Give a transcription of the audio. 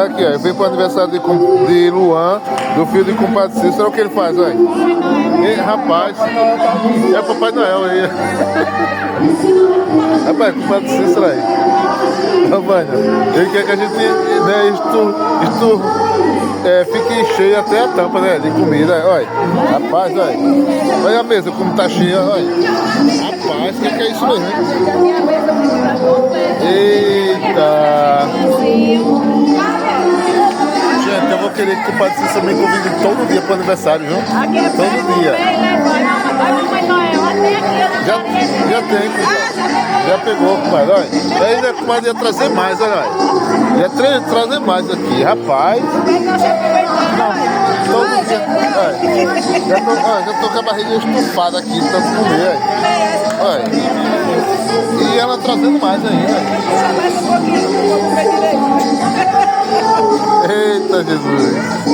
Aqui, ó, eu vim pro aniversário de Luan, do filho de compadre Cícero. Olha o que ele faz, olha. E, rapaz, é o Papai Noel aí. Rapaz, compadre Cícero aí. Rapaz, ele quer que a gente, né, fique cheio até a tampa, né, de comida. Olha, rapaz, olha. Olha a mesa como tá cheia, olha. Rapaz, o que é isso mesmo, hein? Eita. Gente, eu vou querer que o compadre Cícero me convide todo dia pro aniversário, viu? Todo dia. Já tem, já pegou, compadre, olha. Ainda o compadre ia trazer mais, olha. Ia trazer mais aqui, rapaz. Não, todo dia. Olha, já tô com a barriga estufada aqui, tanto comer, olha. E ela trazendo mais ainda. Eita, Jesus.